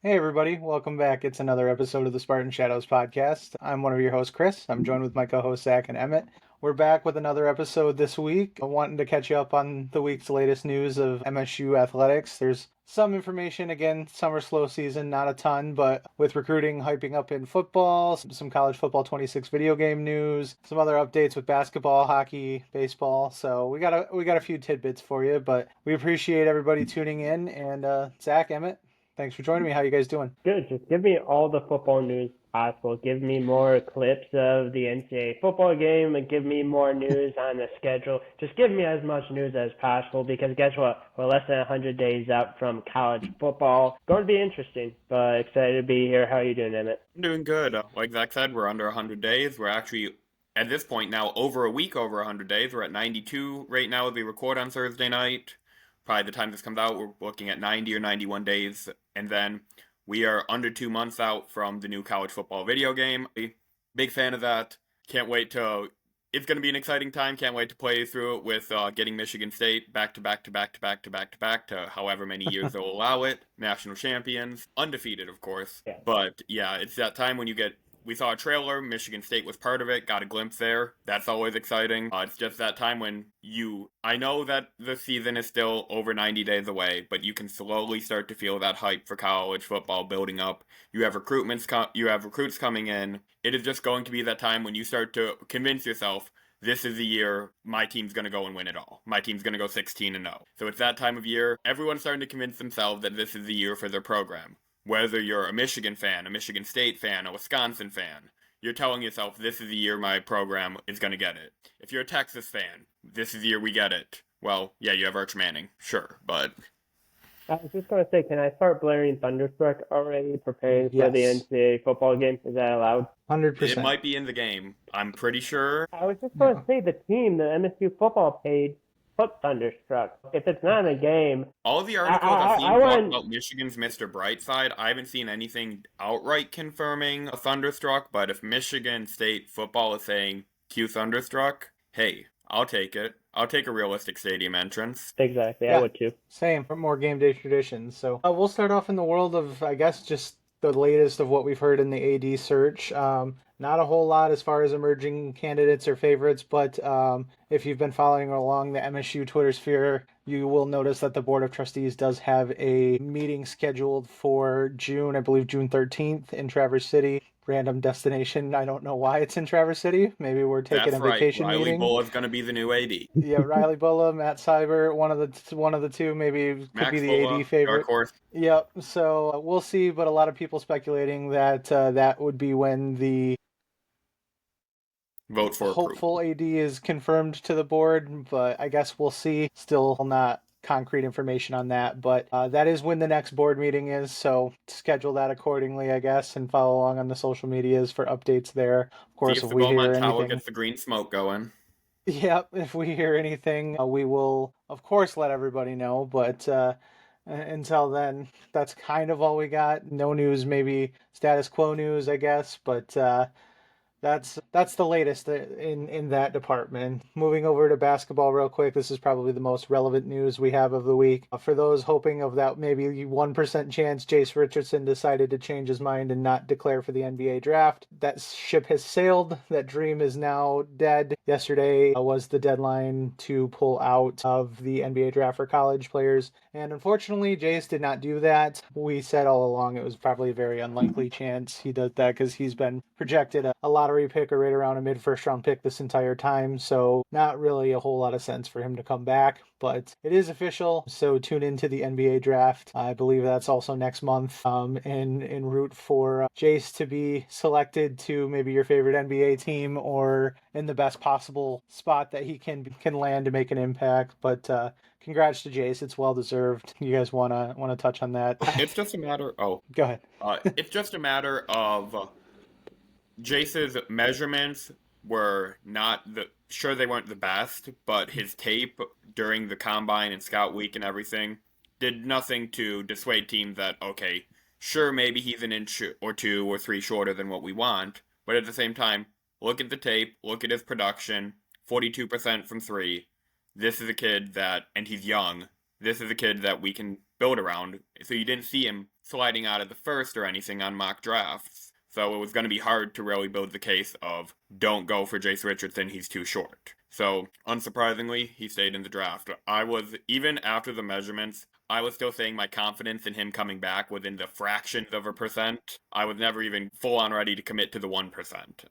Hey everybody, welcome back. It's another episode of the Spartan Shadows podcast. I'm one of your hosts, Chris. I'm joined with my co-hosts Zack and Emmett. We're back with another episode this week. I'm wanting to catch you up on the week's latest news of MSU athletics. There's some information, again, summer slow season, not a ton, but with recruiting hyping up in football, some college football 26 video game news, some other updates with basketball, hockey, baseball. So we got a few tidbits for you, but we appreciate everybody tuning in. And Zack, Emmett, thanks for joining me. How you guys doing? Good. Just give me all the football news possible. Give me more clips of the NCAA football game and give me more news on the schedule. Just give me as much news as possible because guess what? We're less than 100 days out from college football. Going to be interesting, but excited to be here. How are you doing, Emmett? I'm doing good. Like Zach said, we're under 100 days. We're actually, at this point now, over a week over 100 days. We're at 92 right now as we record on Thursday night. Probably the time this comes out, we're looking at 90 or 91 days. And then we are under 2 months out from the new college football video game. Big fan of that. Can't wait to... It's going to be an exciting time. Can't wait to play through it with getting Michigan State back to back to back to back to back to back to however many years they'll allow it. National champions. Undefeated, of course. Yeah. But yeah, it's that time when you get... We saw a trailer. Michigan State was part of it. Got a glimpse there. That's always exciting. It's just that time when I know that the season is still over 90 days away, but you can slowly start to feel that hype for college football building up. You have recruits coming in. It is just going to be that time when you start to convince yourself this is the year my team's going to go and win it all. My team's going to go 16-0. So it's that time of year. Everyone's starting to convince themselves that this is the year for their program. Whether you're a Michigan fan, a Michigan State fan, a Wisconsin fan, you're telling yourself, this is the year my program is going to get it. If you're a Texas fan, this is the year we get it. Well, yeah, you have Arch Manning, sure, but... I was just going to say, can I start blaring Thunderstruck already, preparing for the Yes, NCAA football game? Is that allowed? it 100%. might be in the game. I'm pretty sure. I was just going Yeah. to say the team, the MSU football page, put Thunderstruck. If it's not in a game, All of the I, articles I've seen I talk want. about Michigan's Mr. Brightside. I haven't seen anything outright confirming a Thunderstruck, but if Michigan State football is saying Q Thunderstruck, hey, I'll take it. I'll take a realistic stadium entrance. Exactly, I Yeah, would too. same for more game day traditions. So we'll start off in the world of, I guess, just the latest of what we've heard in the AD search. Not a whole lot as far as emerging candidates or favorites, but if you've been following along the MSU Twitter sphere, you will notice that the Board of Trustees does have a meeting scheduled for June, I believe June 13th in Traverse City. Random destination. I don't know why it's in Traverse City. Maybe we're taking That's a right. vacation Riley meeting. Bull is going to be the new AD. Yeah, Riley Bulla, Matt Seibert, one of the two, maybe could be Max the AD Bulla, Dark favorite. Horse. Yep. So we'll see, but a lot of people speculating that that would be when the Vote for hopeful approval. AD is confirmed to the board. But I guess we'll see. Still not concrete information on that, but that is when the next board meeting is. So schedule that accordingly, I guess, and follow along on the social medias for updates there. Of See course, if if the we hear Beaumont Tower anything. gets the green smoke going. Yep, if we hear anything, we will, of course, let everybody know. But until then, that's kind of all we got. No news, maybe status quo news, I guess. But that's the latest in that department. Moving over to basketball real quick. This is probably the most relevant news we have of the week. For those hoping of that maybe 1% chance, Jase Richardson decided to change his mind and not declare for the NBA draft. That ship has sailed. That dream is now dead. Yesterday was the deadline to pull out of the NBA draft for college players. And unfortunately, Jase did not do that. We said all along it was probably a very unlikely chance he does that because he's been projected a lottery pick or right around a mid-first round pick this entire time. So not really a whole lot of sense for him to come back. But it is official, so tune into the NBA draft. I believe that's also next month. En route for Jase to be selected to maybe your favorite NBA team or in the best possible spot that he can land to make an impact. But congrats to Jase. It's well deserved. You guys wanna touch on that? It's just a matter. Oh, Go ahead. it's just a matter of Jace's measurements were not the sure they weren't the best, but his tape during the combine and scout week and everything did nothing to dissuade teams that okay, sure maybe he's an inch or two or three shorter than what we want, but at the same time, look at the tape, look at his production, 42% from three. This is a kid that, and he's young. This is a kid that we can build around. So you didn't see him sliding out of the first or anything on mock drafts. So it was going to be hard to really build the case of don't go for Jase Richardson, he's too short. So, unsurprisingly, he stayed in the draft. Even after the measurements, I was still saying my confidence in him coming back was in the fractions of a percent. I was never even full on ready to commit to the 1%.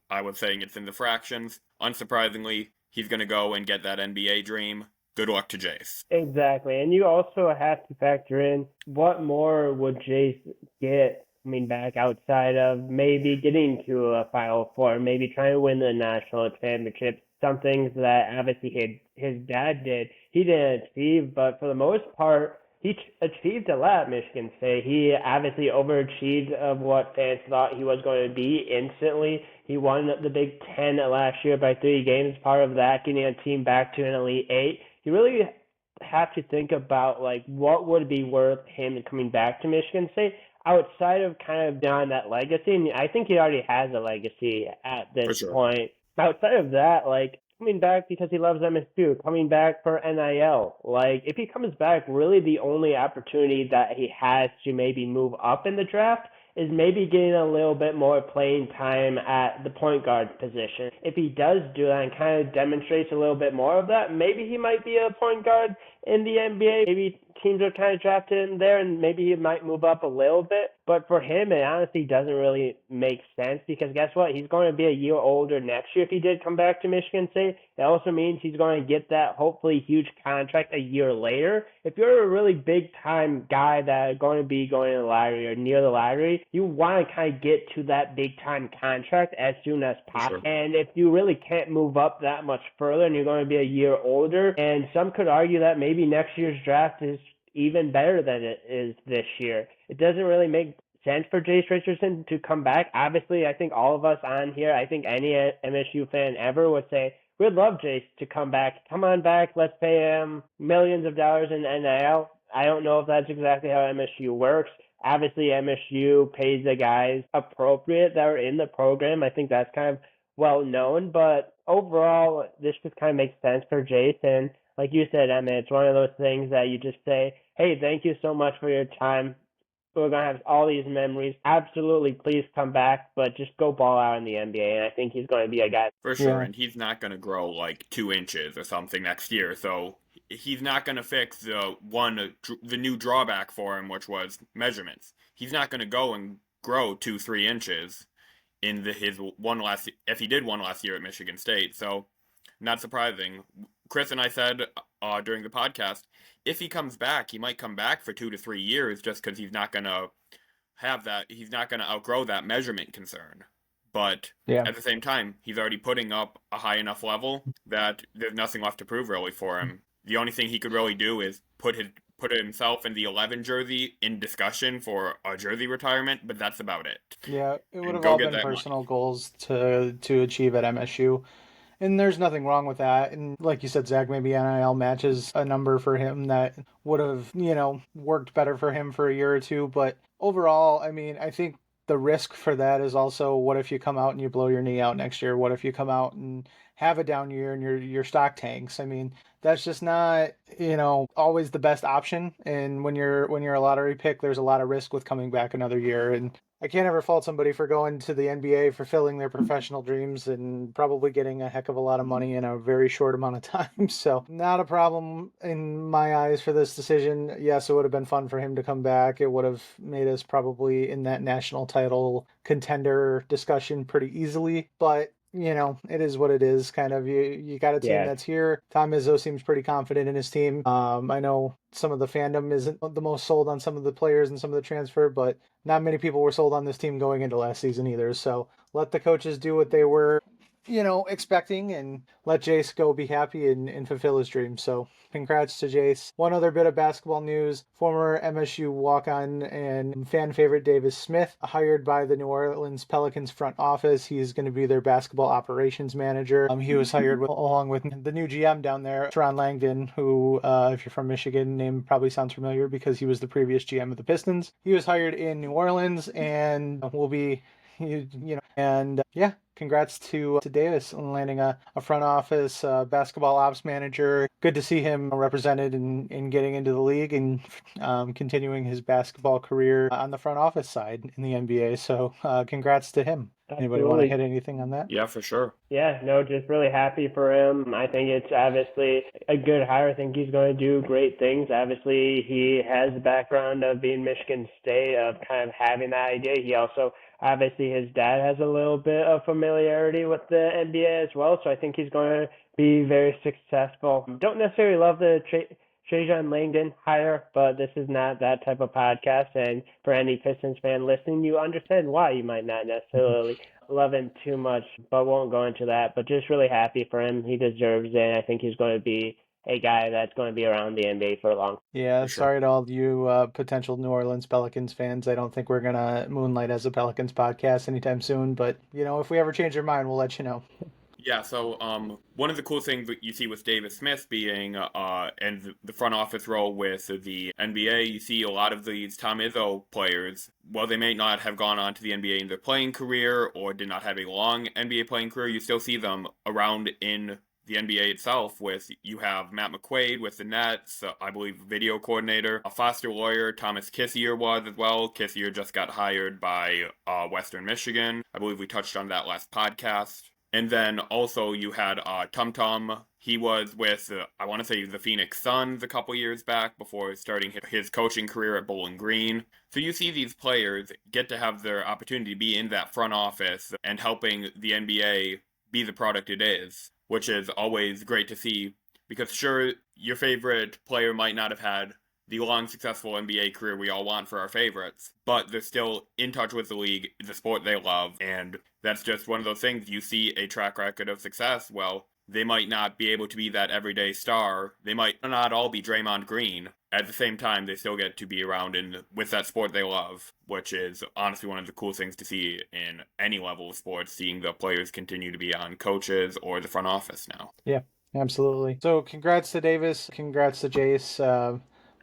I was saying it's in the fractions. Unsurprisingly, he's going to go and get that NBA dream. Good luck to Jase. Exactly. And you also have to factor in what more would Jase get coming back outside of maybe getting to a Final Four, maybe trying to win the national championship. Some things that obviously his dad did, he didn't achieve, but for the most part, he achieved a lot at Michigan State. He obviously overachieved of what fans thought he was going to be instantly. He won the Big Ten last year by 3 games. Part of that, getting a team back to an Elite Eight. You really have to think about like what would be worth him coming back to Michigan State outside of kind of down that legacy. And I think he already has a legacy at this point. Outside of that, like coming back because he loves MSU, coming back for NIL. Like if he comes back, really the only opportunity that he has to maybe move up in the draft is maybe getting a little bit more playing time at the point guard position. If he does do that and kind of demonstrates a little bit more of that, maybe he might be a point guard in the NBA. Maybe teams are kind of drafted in there and maybe he might move up a little bit. But for him, it honestly doesn't really make sense because guess what? He's going to be a year older next year if he did come back to Michigan State. It also means he's going to get that hopefully huge contract a year later. If you're a really big time guy that is going to be going to the lottery or near the lottery, you want to kind of get to that big time contract as soon as possible. Sure. And if you really can't move up that much further and you're going to be a year older, and some could argue that maybe next year's draft is even better than it is this year. It doesn't really make sense for Jase Richardson to come back. Obviously, I think all of us on here, I think any MSU fan ever would say, we'd love Jase to come back. Come on back. Let's pay him millions of dollars in NIL. I don't know if that's exactly how MSU works. Obviously, MSU pays the guys appropriate that are in the program. I think that's kind of well known. But overall, this just kind of makes sense for Jase. And like you said, Emmett, it's one of those things that you just say, hey, thank you so much for your time. We're going to have all these memories. Absolutely, please come back, but just go ball out in the NBA, and I think he's going to be a guy. For sure, and he's not going to grow like 2 inches or something next year, so he's not going to fix the new drawback for him, which was measurements. He's not going to go and grow 2-3 inches in if he did one last year at Michigan State, so not surprising. Chris and I said during the podcast, if he comes back, he might come back for 2 to 3 years just because he's not going to have that. He's not going to outgrow that measurement concern. But at the same time, he's already putting up a high enough level that there's nothing left to prove really for him. The only thing he could really do is put himself in the 11 jersey in discussion for a jersey retirement, but that's about it. Yeah, it would have all been personal goals to achieve at MSU. And there's nothing wrong with that. And like you said, Zach, maybe NIL matches a number for him that would have, worked better for him for a year or two. But overall, I mean, I think the risk for that is also, what if you come out and you blow your knee out next year? What if you come out and have a down year and your stock tanks? I mean, that's just not, always the best option. And when you're a lottery pick, there's a lot of risk with coming back another year. And I can't ever fault somebody for going to the NBA, fulfilling their professional dreams, and probably getting a heck of a lot of money in a very short amount of time. So not a problem in my eyes for this decision. Yes, it would have been fun for him to come back. It would have made us probably in that national title contender discussion pretty easily. But it is what it is. Kind of, you got a team that's here. Tom Izzo seems pretty confident in his team. I know some of the fandom isn't the most sold on some of the players and some of the transfer, but not many people were sold on this team going into last season either. So let the coaches do what they were, expecting, and let Jase go be happy and fulfill his dreams. So congrats to Jase. One other bit of basketball news: former MSU walk-on and fan favorite Davis Smith, hired by the New Orleans Pelicans front office. He's going to be their basketball operations manager. He was hired along with the new GM down there, Teron Langdon, who, if you're from Michigan, name probably sounds familiar because he was the previous GM of the Pistons. He was hired in New Orleans and will be Yeah, congrats to Davis on landing a front office basketball ops manager. Good to see him represented in getting into the league and continuing his basketball career on the front office side in the NBA. So congrats to him. Anybody want to hit Absolutely. anything on that? Yeah, for sure. Yeah, no, just really happy for him. I think it's obviously a good hire. I think he's going to do great things. Obviously, he has the background of being Michigan State, of kind of having that idea. He also, obviously, his dad has a little bit of familiarity with the NBA as well, so I think he's going to be very successful. Don't necessarily love the Trajan Langdon hire, but this is not that type of podcast. And for any Pistons fan listening, you understand why you might not necessarily love him too much, but won't go into that. But just really happy for him. He deserves it. And I think he's going to be a guy that's going to be around the NBA for long. Yeah, For sure. sorry to all you potential New Orleans Pelicans fans. I don't think we're gonna moonlight as a Pelicans podcast anytime soon, but if we ever change our mind, we'll let you know. Yeah, so one of the cool things that you see with David Smith being and the front office role with the NBA, you see a lot of these Tom Izzo players, while they may not have gone on to the NBA in their playing career or did not have a long NBA playing career, you still see them around in the NBA itself. With you have Matt McQuaid with the Nets, I believe video coordinator, a Foster lawyer, Thomas Kissier was as well. Kissier just got hired by Western Michigan. I believe we touched on that last podcast. And then also you had Tum Tum. He was with, I want to say, the Phoenix Suns a couple years back before starting his coaching career at Bowling Green. So you see these players get to have their opportunity to be in that front office and helping the NBA be the product it is, which is always great to see. Because sure, your favorite player might not have had the long, successful NBA career we all want for our favorites, but they're still in touch with the league, the sport they love, and that's just one of those things. You see a track record of success, well, they might not be able to be that everyday star. They might not all be Draymond Green. At the same time, they still get to be around with that sport they love, which is honestly one of the cool things to see in any level of sports, seeing the players continue to be on coaches or the front office now. Yeah, absolutely. So congrats to Davis. Congrats to Jase.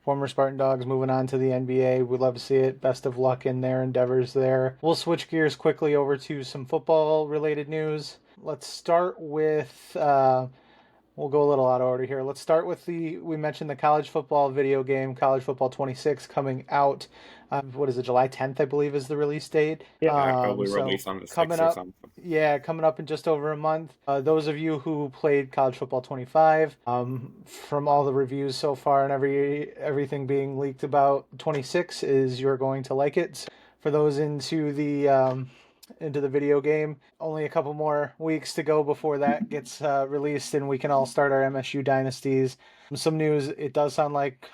Former Spartan Dogs moving on to the NBA. We'd love to see it. Best of luck in their endeavors there. We'll switch gears quickly over to some football related news. Let's start with we'll go a little out of order here. Let's start with we mentioned the college football video game, College Football 26, coming out. What is it, July 10th, I believe, is the release date. Yep. Probably So released on the 6th coming or up, something. yeah, coming up in just over a month. Those of you who played College Football 25, from all the reviews so far and everything being leaked about 26, is you're going to like it. For those into the video game, only a couple more weeks to go before that gets released and we can all start our MSU dynasties. Some news, it does sound like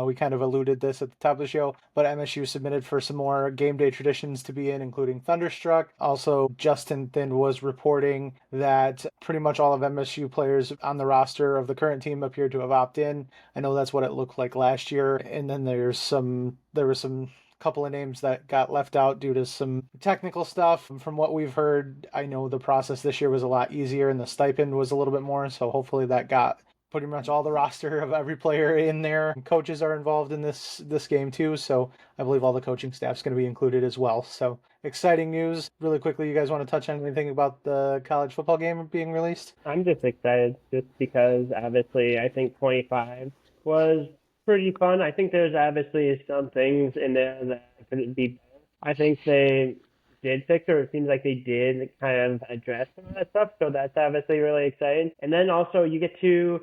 we kind of alluded this at the top of the show, but MSU submitted for some more game day traditions to be in, including Thunderstruck. Also, Justin Thind was reporting that pretty much all of MSU players on the roster of the current team appeared to have opted in. I know that's what it looked like last year. And then there were some couple of names that got left out due to some technical stuff. From what we've heard, I know the process this year was a lot easier and the stipend was a little bit more, so hopefully that got pretty much all the roster of every player in there. Coaches are involved in this game too, so I believe all the coaching staff's going to be included as well. So exciting news. Really quickly, you guys want to touch on anything about the college football game being released? I'm just excited just because obviously I think 25 was pretty fun. I think there's obviously some things in there that could be better. I think they did fix it, or it seems like they did kind of address some of that stuff, so that's obviously really exciting. And then also you get to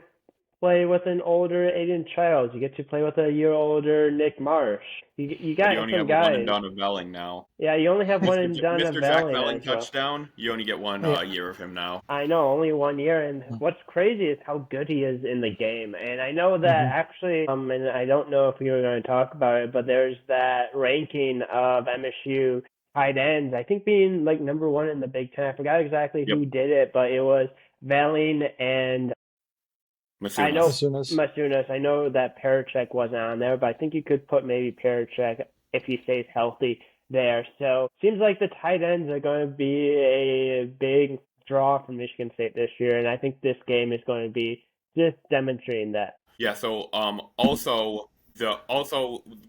play with an older Aiden Childs. You get to play with a year older Nick Marsh. You got You only some have guys. one and done of Velling now. Yeah, you only have one and done of Mr. Zack Velling Velling as well. touchdown, you only get one year of him now. I know, only 1 year, and what's crazy is how good he is in the game. And I know that actually, and I don't know if we were going to talk about it, but there's that ranking of MSU tight ends, I think being like number one in the Big Ten. I forgot exactly who did it, but it was Velling and I know Masunas. I know that Parachek wasn't on there, but I think you could put maybe Parachek if he stays healthy there. So seems like the tight ends are going to be a big draw for Michigan State this year, and I think this game is going to be just demonstrating that. Yeah. So also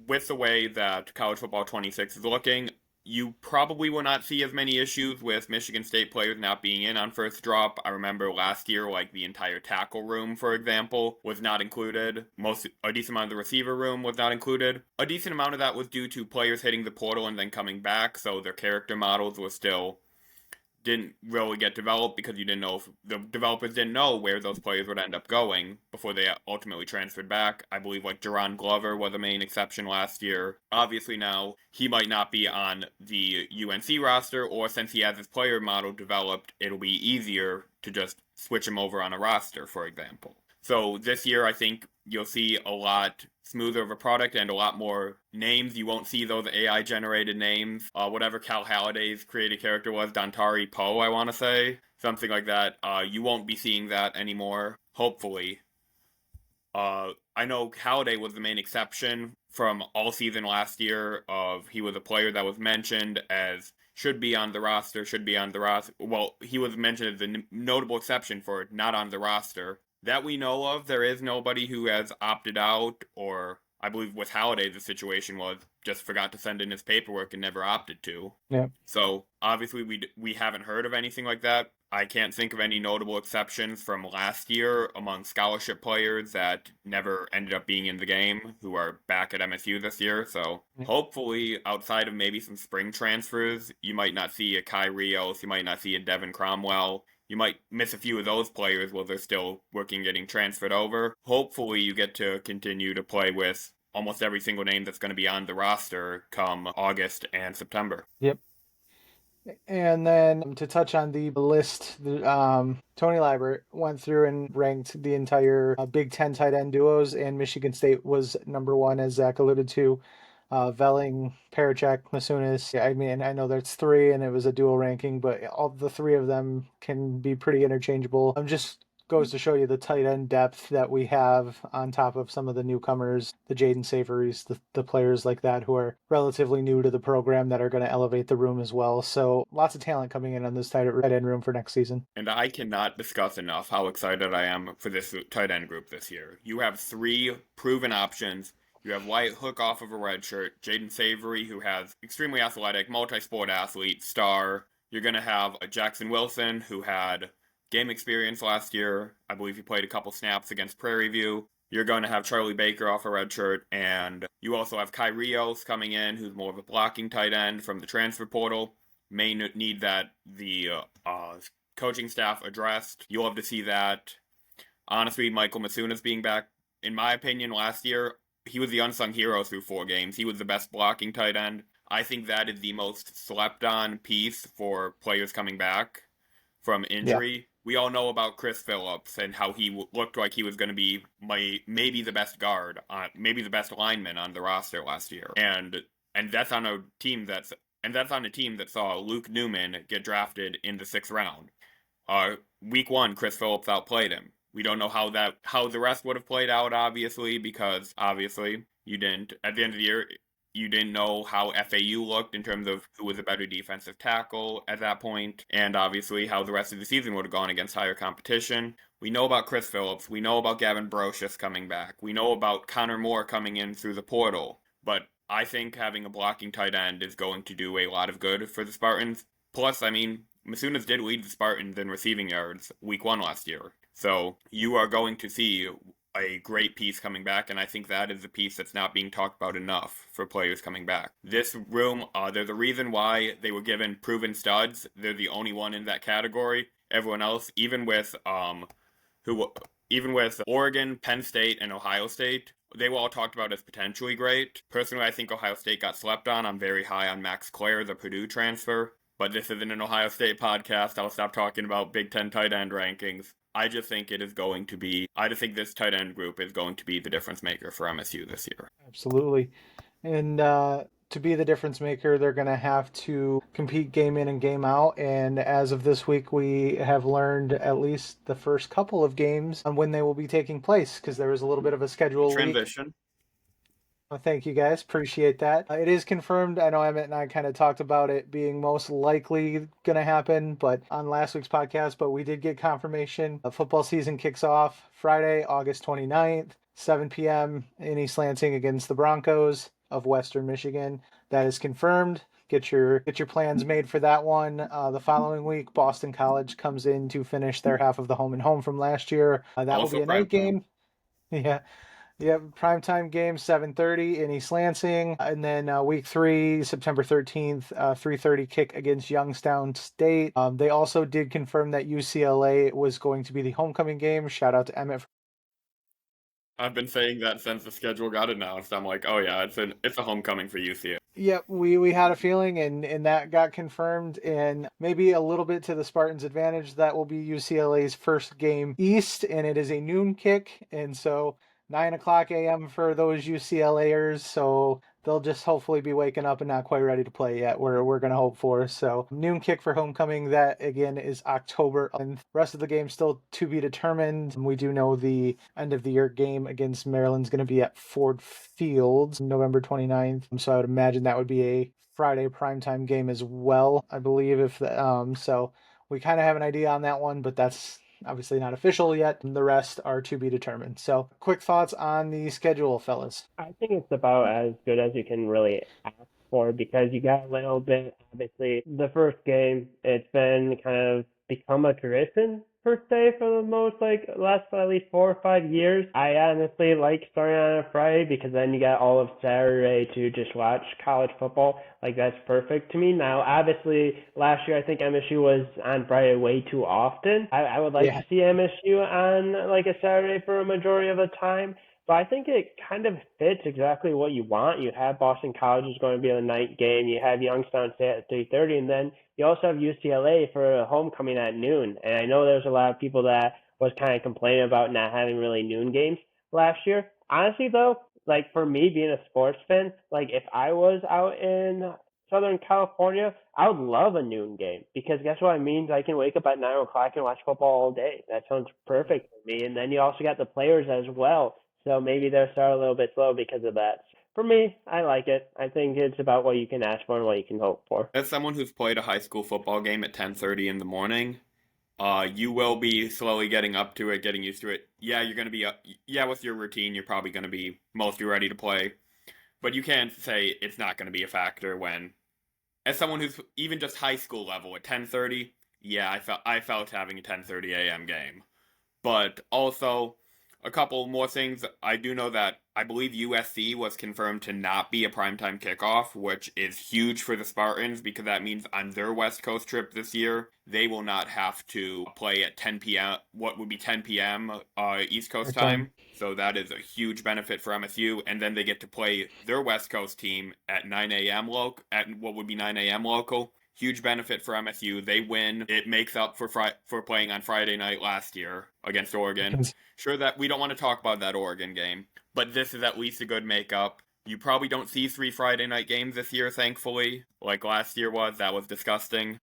with the way that College Football 26 is looking, you probably will not see as many issues with Michigan State players not being in on first drop. I remember last year, like the entire tackle room, for example, was not included. A decent amount of the receiver room was not included. A decent amount of that was due to players hitting the portal and then coming back, so their character models were still didn't really get developed because you didn't know if the developers didn't know where those players would end up going before they ultimately transferred back. I believe like Jerron Glover was a main exception last year. Obviously now he might not be on the UNC roster, or since he has his player model developed, it'll be easier to just switch him over on a roster, for example. So this year I think you'll see a lot smoother of a product and a lot more names. You won't see those AI generated names. Whatever Cal Halliday's created character was, Dontari Poe, I want to say. Something like that. You won't be seeing that anymore, hopefully. I know Halliday was the main exception from all season last year. He was a player that was mentioned as should be on the roster. Well, he was mentioned as the notable exception for not on the roster. That we know of, there is nobody who has opted out, or I believe with Halliday the situation was just forgot to send in his paperwork and never opted to. Yeah. So obviously we haven't heard of anything like that. I can't think of any notable exceptions from last year among scholarship players that never ended up being in the game who are back at MSU this year. So hopefully, outside of maybe some spring transfers, you might not see a Kai Rios, you might not see a Devin Cromwell. You might miss a few of those players while they're still working getting transferred over. Hopefully you get to continue to play with almost every single name that's going to be on the roster come August and September. Yep. And then to touch on the list, Tony Liebert went through and ranked the entire Big Ten tight end duos, and Michigan State was number one, as Zach alluded to. Velling, Parachek, Masunas. I mean, I know there's three and it was a dual ranking, but all the three of them can be pretty interchangeable. Just goes to show you the tight end depth that we have on top of some of the newcomers, the Jaden Saveries, the players like that who are relatively new to the program that are going to elevate the room as well. So lots of talent coming in on this tight end room for next season. And I cannot discuss enough how excited I am for this tight end group this year. You have three proven options. You have Wyatt Hook off of a red shirt, Jaden Savory, who has extremely athletic, multi-sport athlete, star. You're going to have a Jackson Wilson, who had game experience last year. I believe he played a couple snaps against Prairie View. You're going to have Charlie Baker off a red shirt, and you also have Kai Rios coming in, who's more of a blocking tight end from the transfer portal. May need that the coaching staff addressed. You'll have to see that. Honestly, Michael Masunas being back, in my opinion, last year, he was the unsung hero through 4 games. He was the best blocking tight end. I think that is the most slept-on piece for players coming back from injury. Yeah. We all know about Chris Phillips and how he looked like he was going to be maybe the best guard, maybe the best lineman on the roster last year. And that's on a team that saw Luke Newman get drafted in the 6th round. Week 1, Chris Phillips outplayed him. We don't know how the rest would have played out, obviously, because obviously you didn't, at the end of the year, you didn't know how FAU looked in terms of who was a better defensive tackle at that point, and obviously how the rest of the season would have gone against higher competition. We know about Chris Phillips. We know about Gavin Brocious coming back. We know about Connor Moore coming in through the portal. But I think having a blocking tight end is going to do a lot of good for the Spartans. Plus, I mean, Masunas did lead the Spartans in receiving yards week 1 last year. So you are going to see a great piece coming back, and I think that is the piece that's not being talked about enough for players coming back. This room, there's a reason why they were given proven studs. They're the only one in that category. Everyone else, even with Oregon, Penn State, and Ohio State, they were all talked about as potentially great. Personally, I think Ohio State got slept on. I'm very high on Max Clare, the Purdue transfer. But this isn't an Ohio State podcast. I'll stop talking about Big Ten tight end rankings. I just think this tight end group is going to be the difference maker for MSU this year. Absolutely. And to be the difference maker, they're going to have to compete game in and game out. And as of this week, we have learned at least the first couple of games on when they will be taking place, because there was a little bit of a schedule transition leak. Well, thank you guys. Appreciate that. It is confirmed. I know Emmett and I kind of talked about it being most likely going to happen, but on last week's podcast, but we did get confirmation. The football season kicks off Friday, August 29th, 7 p.m. in East Lansing against the Broncos of Western Michigan. That is confirmed. get your plans made for that one. The following week, Boston College comes in to finish their half of the home and home from last year. That will be Also a night primetime. game. Yeah. Yep, primetime game 7:30 in East Lansing, and then week 3, September 13th, 3:30 kick against Youngstown State. They also did confirm that UCLA was going to be the homecoming game. Shout out to Emmett. I've been saying that since the schedule got announced. I'm like, oh yeah, it's a homecoming for UCLA. Yep, we had a feeling, and that got confirmed, and maybe a little bit to the Spartans' advantage. That will be UCLA's first game East, and it is a noon kick, and so 9 o'clock a.m. for those UCLAers. So they'll just hopefully be waking up and not quite ready to play yet. We're gonna hope for. So noon kick for homecoming. That again is October, and rest of the game still to be determined. We do know the end of the year game against Maryland's going to be at Ford Field, November 29th. So I would imagine that would be a Friday primetime game as well, I believe. So we kind of have an idea on that one, but that's obviously not official yet. The rest are to be determined. So, quick thoughts on the schedule, fellas. I think it's about as good as you can really ask for because you got a little bit, obviously, the first game, it's been kind of become a tradition per se for the most like last at least 4 or 5 years. I honestly like starting on a Friday because then you got all of Saturday to just watch college football. Like that's perfect to me. Now, obviously, last year I think MSU was on Friday way too often. I would like Yeah. to see MSU on like a Saturday for a majority of the time. But I think it kind of fits exactly what you want. You have Boston College is going to be a night game. You have Youngstown State at 3:30, and then you also have UCLA for a homecoming at noon. And I know there's a lot of people that was kind of complaining about not having really noon games last year. Honestly, though, like for me being a sports fan, like if I was out in Southern California, I would love a noon game because guess what it means? I can wake up at 9 o'clock and watch football all day. That sounds perfect for me. And then you also got the players as well. So maybe they'll start a little bit slow because of that. For me, I like it. I think it's about what you can ask for and what you can hope for. As someone who's played a high school football game at 10:30 in the morning, you will be slowly getting up to it, getting used to it. Yeah, you're gonna be yeah, with your routine, you're probably gonna be mostly ready to play. But you can't say it's not gonna be a factor when, as someone who's even just high school level at 10:30, yeah, I felt having a 10:30 a.m. game. But also, a couple more things. I do know that I believe USC was confirmed to not be a primetime kickoff, which is huge for the Spartans because that means on their West Coast trip this year, they will not have to play at 10 p.m., what would be 10 p.m. East Coast time. So that is a huge benefit for MSU. And then they get to play their West Coast team at 9 a.m. at what would be 9 a.m. local. Huge benefit for MSU. They win. It makes up for playing on Friday night last year against Oregon. Sure that we don't want to talk about that Oregon game, but this is at least a good makeup. You probably don't see 3 Friday night games this year, thankfully, like last year was. That was disgusting.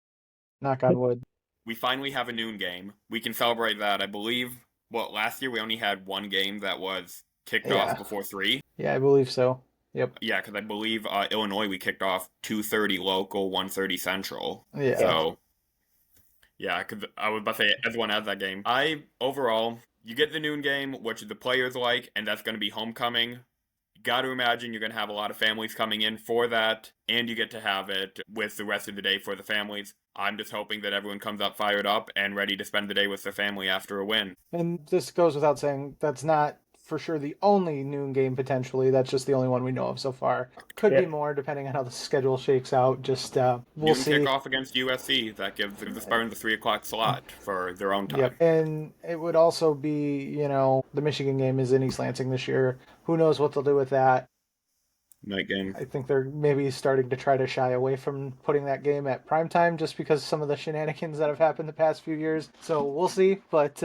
Knock on wood. We finally have a noon game. We can celebrate that. I believe, last year we only had one game that was kicked off before 3. Yeah, I believe so. Yep. Yeah, because I believe Illinois we kicked off 2:30 local, 1:30 central. Yeah. So, yeah, because I was about to say everyone has that game. Overall, you get the noon game, which the players like, and that's going to be homecoming. You got to imagine you're going to have a lot of families coming in for that, and you get to have it with the rest of the day for the families. I'm just hoping that everyone comes up fired up and ready to spend the day with their family after a win. And this goes without saying, that's not for sure the only noon game potentially. That's just the only one we know of so far. Could be more depending on how the schedule shakes out. Just we'll noon see. Kickoff against USC. That gives the Spartans a 3 o'clock slot for their own time. Yep. And it would also be, the Michigan game is in East Lansing this year. Who knows what they'll do with that? Night game. I think they're maybe starting to try to shy away from putting that game at primetime just because of some of the shenanigans that have happened the past few years. So we'll see. But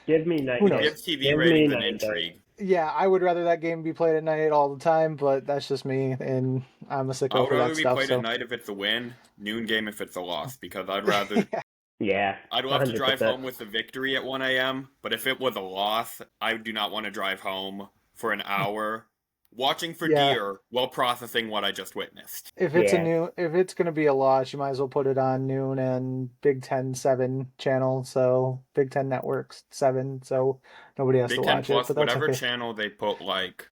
give me night. Who knows? Gives TV ratings and intrigue. Yeah, I would rather that game be played at night all the time, but that's just me, and I'm a sicko for that stuff. I would rather be played at night if it's a win, noon game if it's a loss, because I'd rather... Yeah. I'd love 100%. to drive home with a victory at 1 a.m., but if it was a loss, I do not want to drive home for an hour watching for deer while processing what I just witnessed. If it's if it's going to be a loss, you might as well put it on noon and Big Ten 7 channel, so Big Ten Networks 7, so nobody has Big to Ten watch Plus, it. But that's whatever okay. channel they put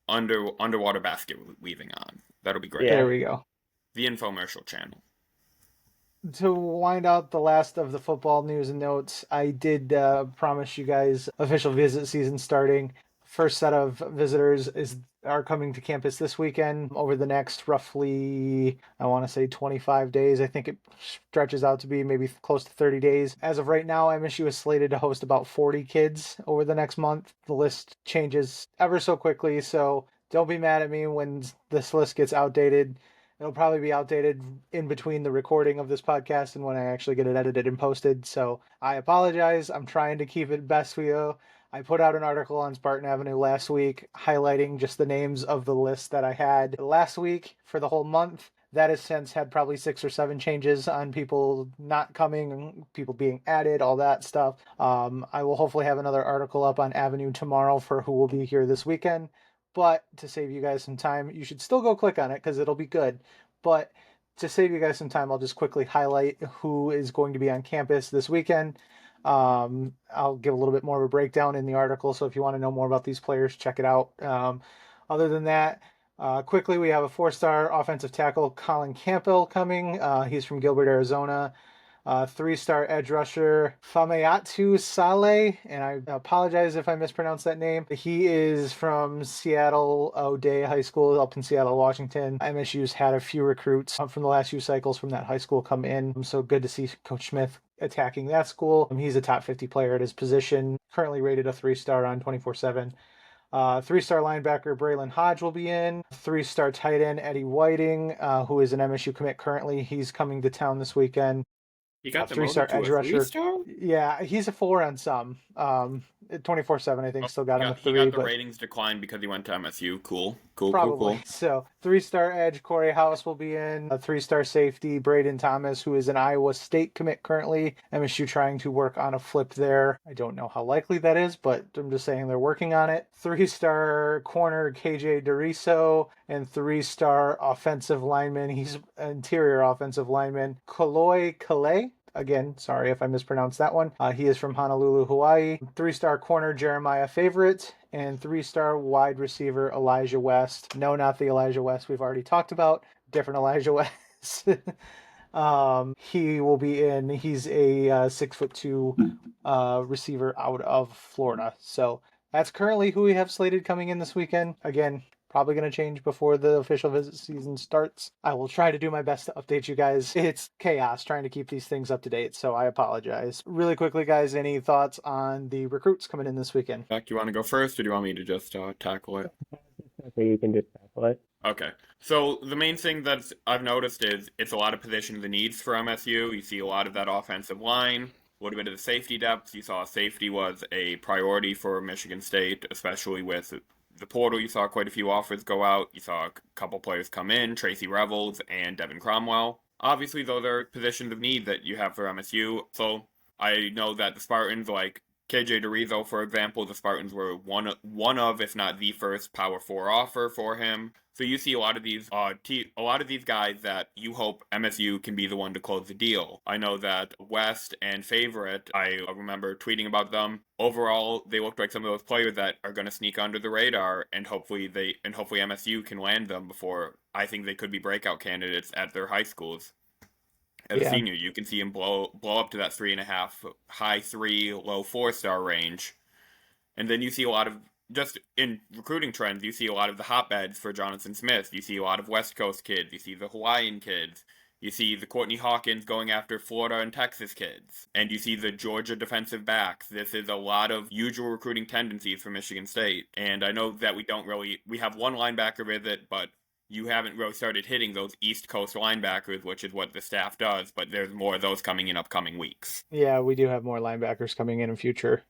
underwater basket weaving on, that'll be great. There we go. The infomercial channel. to wind out the last of the football news and notes, I did promise you guys official visit season starting. First set of visitors are coming to campus this weekend over the next roughly, I want to say 25 days. I think it stretches out to be maybe close to 30 days. As of right now, MSU is slated to host about 40 kids over the next month. The list changes ever so quickly, so don't be mad at me when this list gets outdated. It'll probably be outdated in between the recording of this podcast and when I actually get it edited and posted. So I apologize. I'm trying to keep it best for you. I put out an article on Spartan Avenue last week highlighting just the names of the list that I had last week for the whole month. That has since had probably 6 or 7 changes on people not coming, people being added, all that stuff. I will hopefully have another article up on Avenue tomorrow for who will be here this weekend. But to save you guys some time, you should still go click on it because it'll be good. But to save you guys some time, I'll just quickly highlight who is going to be on campus this weekend. I'll give a little bit more of a breakdown in the article, so if you want to know more about these players, check it out. Other than that, quickly, we have a 4-star offensive tackle, Colin Campbell, coming. He's from Gilbert, Arizona. 3-star edge rusher Fameatu Saleh, and I apologize if I mispronounce that name. He is from Seattle O'Day High School up in Seattle, Washington. MSU's had a few recruits from the last few cycles from that high school come in, so good to see Coach Smith attacking that school. He's a top 50 player at his position, currently rated a 3-star on 24/7. 3-star linebacker Braylon Hodge will be in. 3-star tight end Eddie Whiting, who is an MSU commit currently. He's coming to town this weekend. He got 3-star demoted to edge a rusher. 3-star? Yeah, he's a 4 on some. 24/7, I think, still got him a 3. He got the but ratings declined because he went to MSU. Cool. probably. So 3-star edge Corey House will be in. A 3-star safety Braden Thomas, who is an Iowa State commit currently. MSU trying to work on a flip there. I don't know how likely that is, but I'm just saying they're working on it. 3-star corner KJ Doriso and 3-star offensive lineman. He's interior offensive lineman Kaloy Kalei. Again, sorry if I mispronounced that one. He is from Honolulu, Hawaii. 3-star corner Jeremiah Favorite and 3-star wide receiver Elijah West. No, not the Elijah West we've already talked about. Different Elijah West. He will be in. He's a 6'2" receiver out of Florida. So that's currently who we have slated coming in this weekend. Again, probably going to change before the official visit season starts. I will try to do my best to update you guys. It's chaos trying to keep these things up to date, so I apologize. Really quickly, guys, any thoughts on the recruits coming in this weekend? Zach, do you want to go first, or do you want me to just tackle it? So you can just tackle it. Okay. So the main thing that I've noticed is it's a lot of position the needs for MSU. You see a lot of that offensive line, a little bit of the safety depth. You saw safety was a priority for Michigan State, especially with the portal. You saw quite a few offers go out. You saw a couple players come in, Tracy Revels and Devin Cromwell. Obviously, those are positions of need that you have for MSU. So I know that the Spartans, like KJ DeRizo, for example, the Spartans were one of, if not the first Power 4 offer for him. So you see a lot of these guys that you hope MSU can be the one to close the deal. I know that West and Favorite, I remember tweeting about them. Overall, they look like some of those players that are going to sneak under the radar, and hopefully MSU can land them before I think they could be breakout candidates at their high schools. As a senior, you can see him blow up to that 3.5, high 3, low 4-star range. And then you see a lot of, just in recruiting trends, you see a lot of the hotbeds for Jonathan Smith. You see a lot of West Coast kids. You see the Hawaiian kids. You see the Courtney Hawkins going after Florida and Texas kids. And you see the Georgia defensive backs. This is a lot of usual recruiting tendencies for Michigan State. And I know that we have one linebacker visit, but you haven't really started hitting those East Coast linebackers, which is what the staff does, but there's more of those coming in upcoming weeks. Yeah, we do have more linebackers coming in future.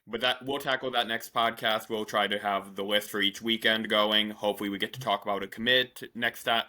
But that we'll tackle that next podcast. We'll try to have the list for each weekend going. Hopefully we get to talk about a commit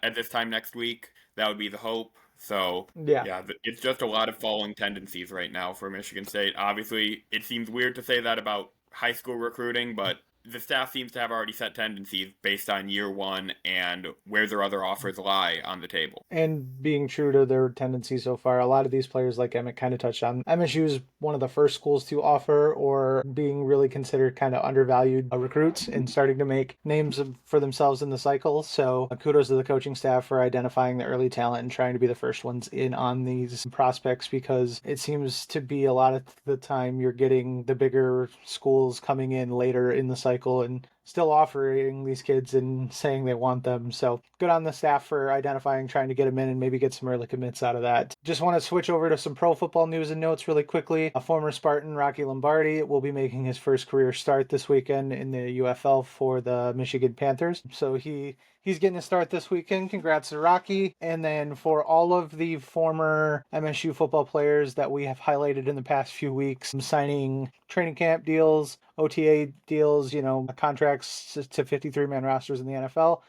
at this time next week. That would be the hope. So, yeah, it's just a lot of falling tendencies right now for Michigan State. Obviously, it seems weird to say that about high school recruiting, but the staff seems to have already set tendencies based on year one and where their other offers lie on the table. And being true to their tendency so far, a lot of these players, like Emmett kind of touched on, MSU is one of the first schools to offer or being really considered kind of undervalued recruits and starting to make names for themselves in the cycle. So kudos to the coaching staff for identifying the early talent and trying to be the first ones in on these prospects, because it seems to be a lot of the time you're getting the bigger schools coming in later in the cycle and still offering these kids and saying they want them. So good on the staff for identifying, trying to get them in and maybe get some early commits out of that. Just want to switch over to some pro football news and notes really quickly. A former Spartan, Rocky Lombardi, will be making his first career start this weekend in the UFL for the Michigan Panthers. So he's getting a start this weekend. Congrats to Rocky. And then for all of the former MSU football players that we have highlighted in the past few weeks, signing training camp deals, OTA deals, contracts to 53-man rosters in the NFL.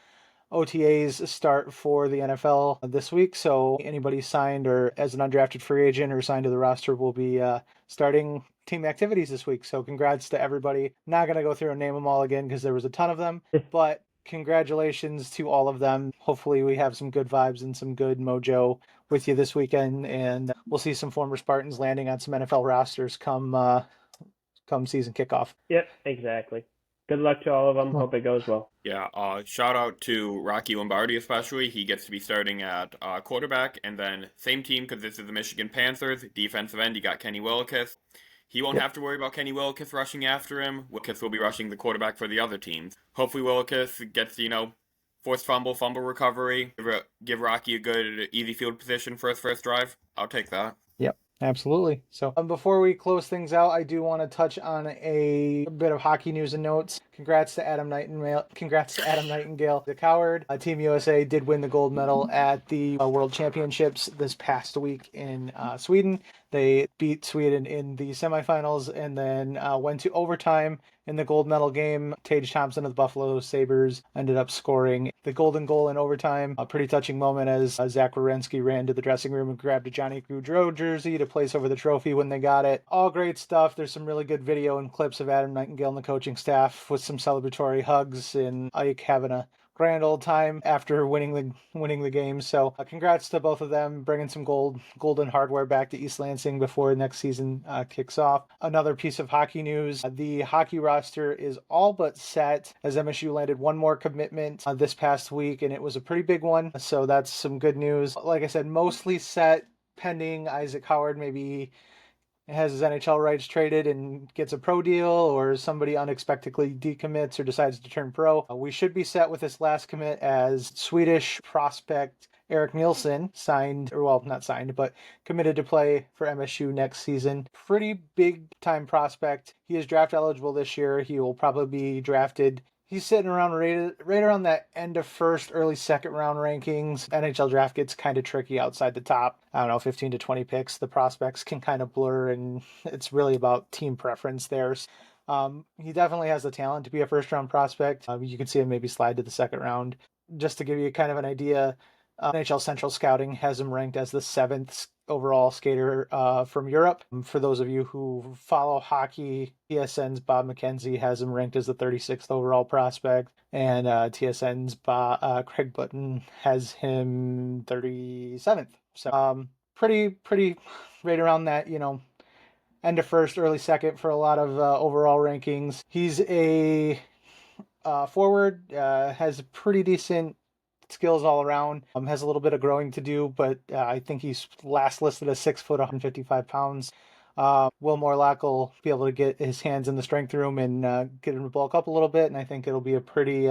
OTAs start for the NFL this week, so anybody signed or as an undrafted free agent or signed to the roster will be starting team activities this week. So congrats to everybody. Not going to go through and name them all again because there was a ton of them, but congratulations to all of them. Hopefully we have some good vibes and some good mojo with you this weekend, and we'll see some former Spartans landing on some NFL rosters come season kickoff. Yep, exactly. Good luck to all of them. Hope it goes well. Yeah, shout out to Rocky Lombardi especially. He gets to be starting at quarterback, and then same team because this is the Michigan Panthers. Defensive end, you got Kenny Willekes. He won't have to worry about Kenny Willekes rushing after him. Willekes will be rushing the quarterback for the other teams. Hopefully Willekes gets, forced fumble recovery. Give Rocky a good, easy field position for his first drive. I'll take that. Yep. Absolutely. So before we close things out, I do want to touch on a bit of hockey news and notes. Congrats to Adam Nightingale. The Coward. Team USA did win the gold medal at the World Championships this past week in Sweden. They beat Sweden in the semifinals and then went to overtime in the gold medal game. Tage Thompson of the Buffalo Sabres ended up scoring the golden goal in overtime. A pretty touching moment as Zack ran to the dressing room and grabbed a Johnny Gaudreau jersey to place over the trophy when they got it. All great stuff. There's some really good video and clips of Adam Nightingale and the coaching staff with some celebratory hugs and Ike having a grand old time after winning the game. So congrats to both of them, bringing some golden hardware back to East Lansing before next season kicks off. Another piece of hockey news: the hockey roster is all but set as MSU landed one more commitment this past week, and it was a pretty big one. So that's some good news. Like I said, mostly set, pending Isaac Howard maybe has his NHL rights traded and gets a pro deal, or somebody unexpectedly decommits or decides to turn pro. We should be set with this last commit as Swedish prospect Eric Nilson not signed, but committed to play for MSU next season. Pretty big time prospect. He is draft eligible this year. He will probably be drafted. He's sitting around right around that end of first, early second round rankings. NHL draft gets kind of tricky outside the top, 15 to 20 picks. The prospects can kind of blur, and it's really about team preference there. He definitely has the talent to be a first round prospect. You can see him maybe slide to the second round. Just to give you kind of an idea, NHL Central Scouting has him ranked as the 7th overall skater from Europe. For those of you who follow hockey, TSN's Bob McKenzie has him ranked as the 36th overall prospect, and TSN's Craig Button has him 37th. So pretty right around that, end of first, early second for a lot of overall rankings. He's a forward, has pretty decent skills all around. Has a little bit of growing to do, but I think he's last listed as 6 foot, 155 pounds. Will Morlock will be able to get his hands in the strength room and get him to bulk up a little bit, and I think it'll be a pretty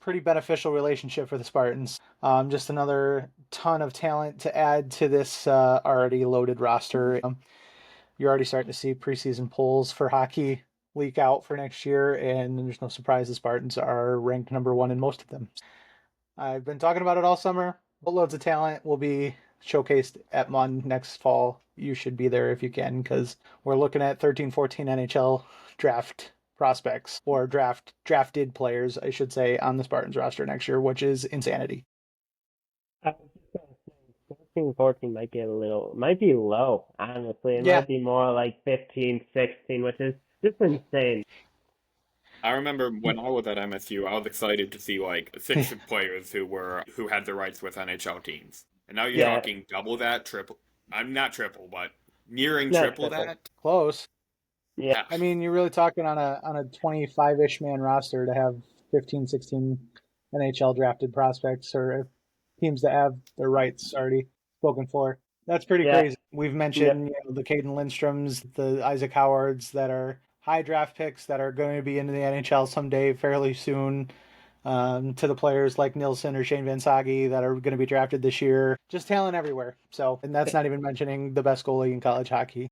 beneficial relationship for the Spartans. Just another ton of talent to add to this already loaded roster. You're already starting to see preseason polls for hockey leak out for next year, and there's no surprise the Spartans are ranked number 1 in most of them. I've been talking about it all summer. Boatloads of talent will be showcased at MUN next fall. You should be there if you can, because we're looking at 13, 14 NHL draft prospects, or drafted players, I should say, on the Spartans roster next year, which is insanity. 13, 14 might be low, honestly. It might be more like 15, 16, which is just insane. I remember when I was at MSU, I was excited to see like six players who had the rights with NHL teams. And now you're Yeah, Yeah, talking double that, triple. I'm not triple, but nearing not triple triple. that. close. Yeah, Yeah, I mean, you're really talking on a 25-ish man roster to have 15, 16 NHL drafted prospects or teams that have their rights already spoken for. That's pretty yeah, crazy. We've no, mentioned, the Caden Lindstroms, the Isaac Howards that are high draft picks that are going to be into the NHL someday fairly soon. To the players like Nilson or Shane Van Sage that are going to be drafted this year. Just talent everywhere. So, and that's not even mentioning the best goalie in college hockey.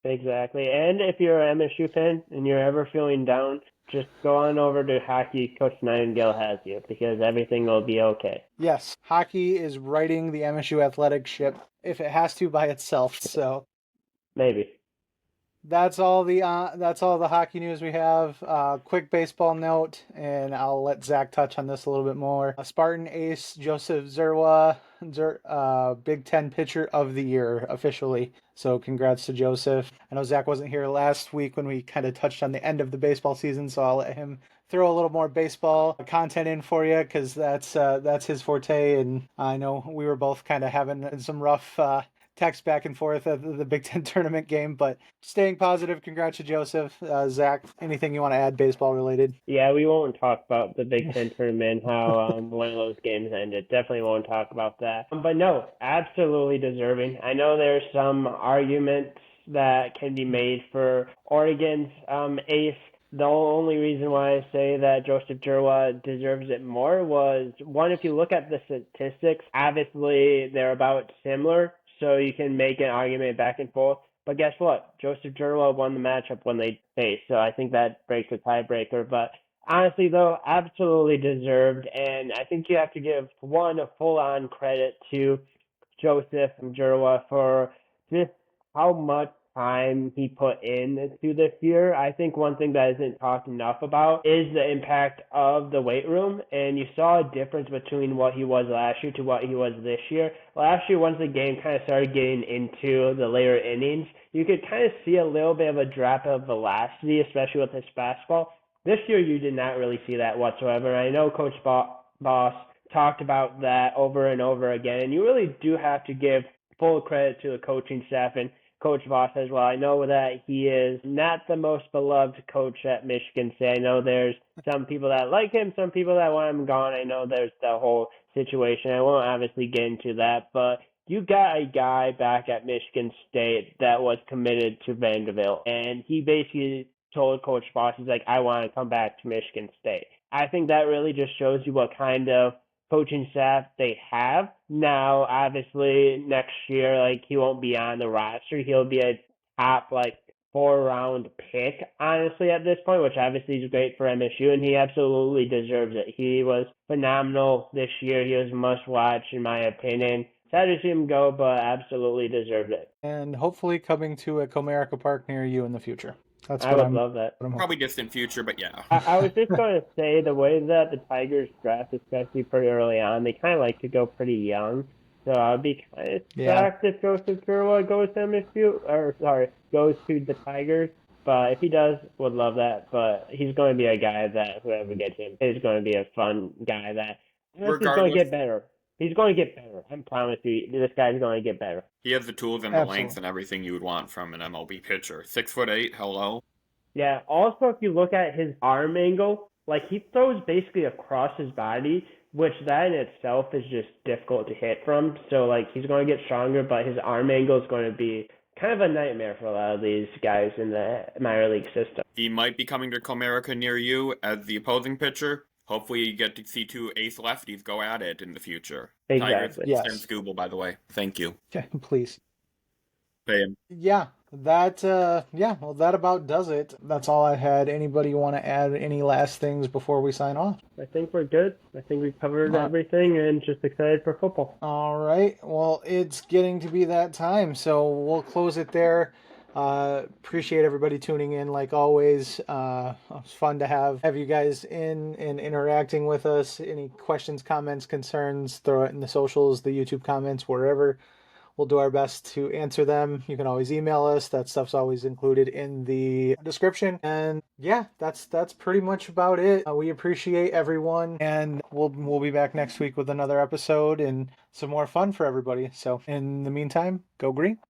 exactly. And if you're an MSU fan and you're ever feeling down, just go on over to hockey. Coach Nightingale has you because everything will be okay. Yes, hockey is riding the MSU athletic ship if it has to by itself. So Maybe. that's all the hockey news we have. Quick baseball note, and I'll let Zach touch on this a little bit more. Spartan ace Joseph Dzierwa, Big Ten pitcher of the year officially. So congrats to Joseph. I know Zach wasn't here last week when we kind of touched on the end of the baseball season, so I'll let him throw a little more baseball content in for you because that's his forte. And I know we were both kind of having some rough text back and forth at the Big Ten tournament game, but staying positive. Congrats to Joseph. Zach, anything you want to add baseball related? Yeah, we won't talk about the Big Ten tournament, how one of those games ended. Definitely won't talk about that. But no, absolutely deserving. I know there's some arguments that can be made for Oregon's ace. The only reason why I say that Joseph Dzierwa deserves it more was one, if you look at the statistics, obviously they're about similar, so you can make an argument back and forth. But guess what? Joseph Dzierwa won the matchup when they faced, so I think that breaks the tiebreaker. But honestly, though, absolutely deserved, and I think you have to give one a full-on credit to Joseph Dzierwa for just how much time he put in to this year. I think one thing that isn't talked enough about is the impact of the weight room, and you saw a difference between what he was last year to what he was this year. Last year, once the game kind of started getting into the later innings, you could kind of see a little bit of a drop of velocity, especially with his fastball. This year, you did not really see that whatsoever. I know Coach Boss talked about that over and over again, and you really do have to give full credit to the coaching staff and Coach Voss as well. I know that he is not the most beloved coach at Michigan State. I know there's some people that like him, some people that want him gone. I know there's the whole situation. I won't obviously get into that, but you got a guy back at Michigan State that was committed to Vanderbilt, and he basically told Coach Voss, he's like, I want to come back to Michigan State. I think that really just shows you what kind of coaching staff they have. Now, obviously, next year, like, he won't be on the roster. He'll be a top, like, 4 round pick, honestly, at this point, which obviously is great for MSU, and he absolutely deserves it. He was phenomenal this year. He was must watch, in my opinion. Sad to see him go, but absolutely deserved it. And hopefully coming to a Comerica Park near you in the future. That's I would love that. what I'm probably hoping. distant future, but yeah. I was just going to say the way that the Tigers draft, especially pretty early on, they kind of like to go pretty young. So I'd be kind of Yeah. shocked if Joseph Dzierwa goes to MSU, or sorry, goes to the Tigers. But if he does, would love that. But he's going to be a guy that whoever gets him is going to be a fun guy that he's going to Regardless, get better. He's going to get better. I promise you, this guy's going to get better. he has the tools and the length Absolutely. and everything you would want from an MLB pitcher. 6'8", hello. Yeah, also if you look at his arm angle, like he throws basically across his body, which that in itself is just difficult to hit from. So like he's going to get stronger, but his arm angle is going to be kind of a nightmare for a lot of these guys in the minor league system. He might be coming to Comerica near you as the opposing pitcher. Hopefully you get to see two ace lefties go at it in the future. Tigers, Exactly. Yes. send Scooble, by the way. Thank you. Okay, please. Pay him. Yeah, well that about does it. That's all I had. Anybody want to add any last things before we sign off? I think we're good. I think we covered All right. everything and just excited for football. All right. Well, it's getting to be that time, so we'll close it there. Appreciate everybody tuning in like always. It's fun to have you guys in and interacting with us. Any questions, comments, concerns, throw it in the socials, the YouTube comments, wherever. we'll do our best to answer them. You can always email us. That stuff's always included in the description. And yeah, that's pretty much about it. We appreciate everyone, and we'll be back next week with another episode and some more fun for everybody. So in the meantime, go green.